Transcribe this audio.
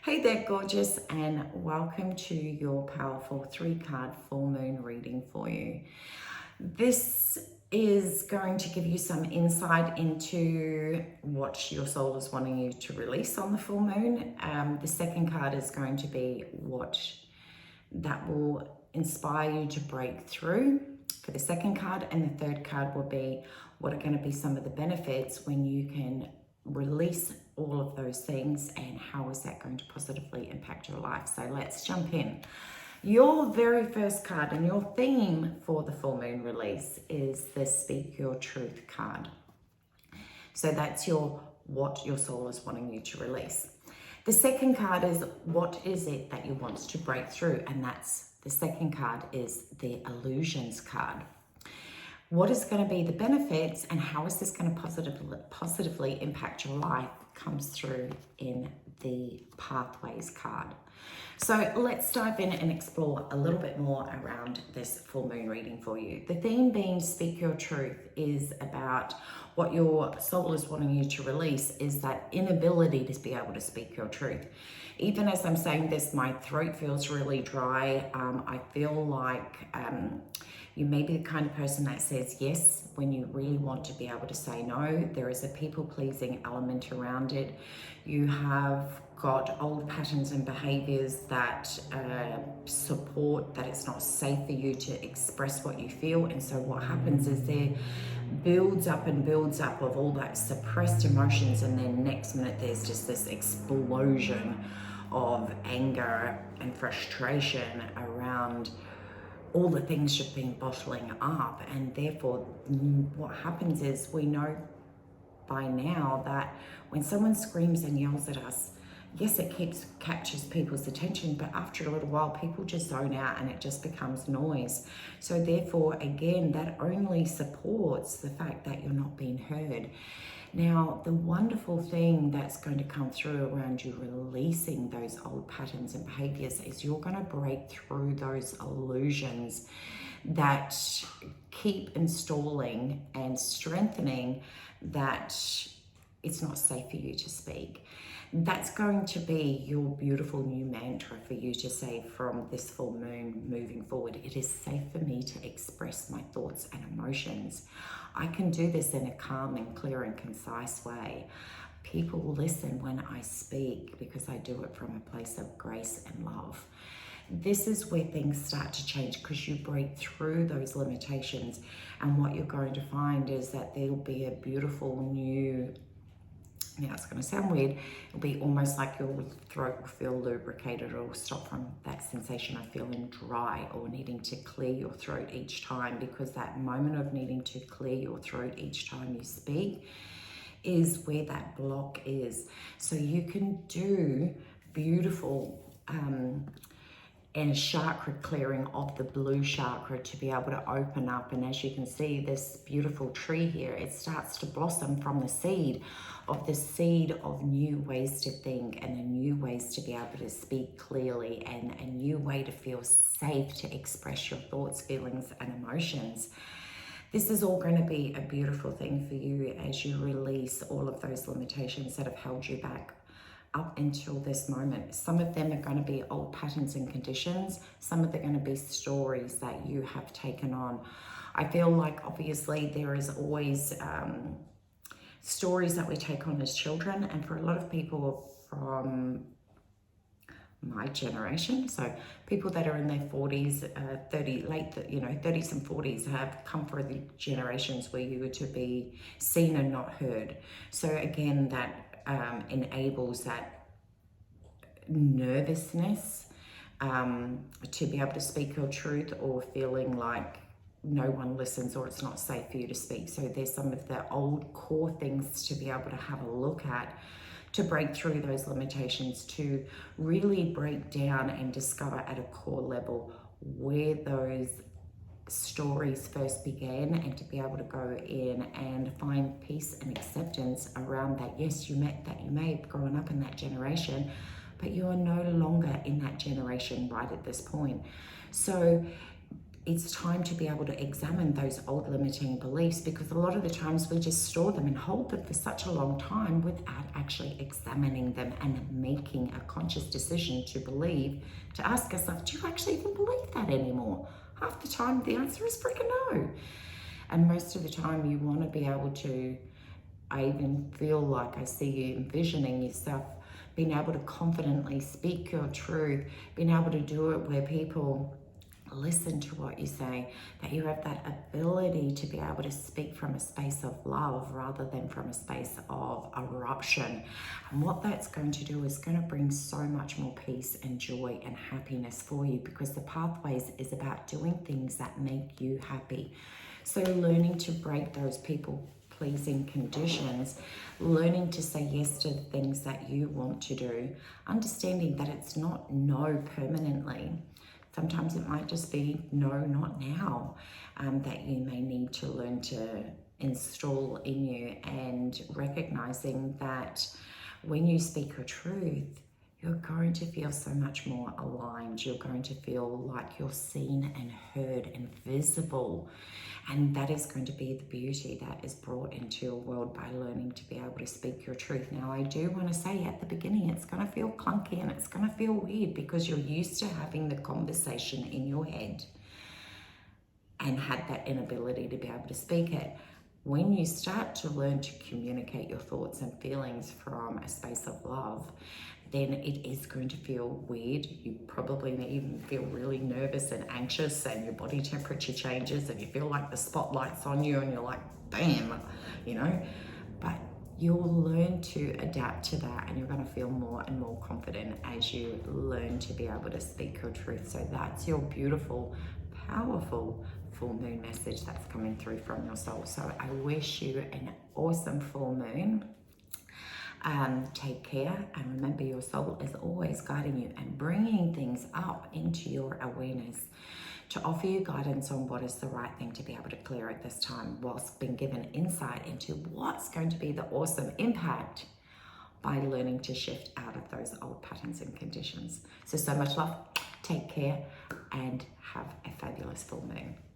Hey there, gorgeous, and welcome to your powerful 3-card full moon reading for you. This is going to give you some insight into what your soul is wanting you to release on the full moon. The second card is going to be what that will inspire you to break through for the second card, and the third card will be what are going to be some of the benefits when you can release all of those things, and how is that going to positively impact your life. So let's jump in. Your very first card and your theme for the full moon release is the Speak Your Truth card. So that's what your soul is wanting you to release. The second card is what is it that you want to break through, and that's the second card is the Illusions card. What is going to be the benefits and how is this going to positively impact your life comes through in the Pathways card. So let's dive in and explore a little bit more around this full moon reading for you. The theme being Speak Your Truth is about what your soul is wanting you to release is that inability to be able to speak your truth. Even as I'm saying this, my throat feels really dry. I feel like you may be the kind of person that says yes when you really want to be able to say no. There is a people-pleasing element around it. You have got old patterns and behaviors that support that it's not safe for you to express what you feel. And so what happens is there builds up of all that suppressed emotions, and then next minute there's just this explosion of anger and frustration around all the things you've been bottling up. And therefore what happens is we know by now that when someone screams and yells at us, yes, it captures people's attention, but after a little while people just zone out and it just becomes noise. So therefore, again, that only supports the fact that you're not being heard. Now, the wonderful thing that's going to come through around you releasing those old patterns and behaviors is you're going to break through those illusions that keep installing and strengthening that it's not safe for you to speak. That's going to be your beautiful new mantra for you to say from this full moon moving forward. It is safe for me to express my thoughts and emotions. I can do this in a calm and clear and concise way. People will listen when I speak because I do it from a place of grace and love. This is where things start to change because you break through those limitations, and what you're going to find is that there'll be a beautiful new, now it's going to sound weird, it'll be almost like your throat will feel lubricated, or stop from that sensation of feeling dry or needing to clear your throat each time, because that moment of needing to clear your throat each time you speak is where that block is. So you can do beautiful and chakra clearing of the blue chakra to be able to open up. And as you can see, this beautiful tree here, it starts to blossom from the seed of new ways to think and a new ways to be able to speak clearly, and a new way to feel safe to express your thoughts, feelings, and emotions. This is all going to be a beautiful thing for you as you release all of those limitations that have held you back up until this moment. Some of them are going to be old patterns and conditions. Some of them are going to be stories that you have taken on. I feel like obviously there is always stories that we take on as children, and for a lot of people from my generation, so people that are in their 40s, 30s and 40s, have come from the generations where you were to be seen and not heard. So again, that enables that nervousness to be able to speak your truth, or feeling like no one listens or it's not safe for you to speak. So there's some of the old core things to be able to have a look at to break through those limitations, to really break down and discover at a core level where those stories first began, and to be able to go in and find peace and acceptance around that. Yes, you may have grown up in that generation, but you are no longer in that generation right at this point. So it's time to be able to examine those old limiting beliefs, because a lot of the times we just store them and hold them for such a long time without actually examining them and making a conscious decision to believe, to ask ourselves, do you actually even believe that anymore? Half the time the answer is freaking no. And most of the time you want to be able to, I even feel like I see you envisioning yourself being able to confidently speak your truth, being able to do it where people listen to what you say, that you have that ability to be able to speak from a space of love rather than from a space of eruption. And what that's going to do is going to bring so much more peace and joy and happiness for you, because the pathways is about doing things that make you happy. So learning to break those people pleasing conditions, learning to say yes to the things that you want to do, understanding that it's not no permanently. Sometimes it might just be no, not now, that you may need to learn to install in you, and recognizing that when you speak your truth, you're going to feel so much more aligned. You're going to feel like you're seen and heard and visible. And that is going to be the beauty that is brought into your world by learning to be able to speak your truth. Now, I do want to say at the beginning, it's going to feel clunky and it's going to feel weird, because you're used to having the conversation in your head and had that inability to be able to speak it. When you start to learn to communicate your thoughts and feelings from a space of love, then it is going to feel weird. You probably may even feel really nervous and anxious, and your body temperature changes, and you feel like the spotlight's on you, and you're like, bam, you know. But you'll learn to adapt to that, and you're going to feel more and more confident as you learn to be able to speak your truth. So that's your beautiful, powerful full moon message that's coming through from your soul. So I wish you an awesome full moon. Take care, and remember, your soul is always guiding you and bringing things up into your awareness to offer you guidance on what is the right thing to be able to clear at this time, whilst being given insight into what's going to be the awesome impact by learning to shift out of those old patterns and conditions. So much love, take care, and have a fabulous full moon.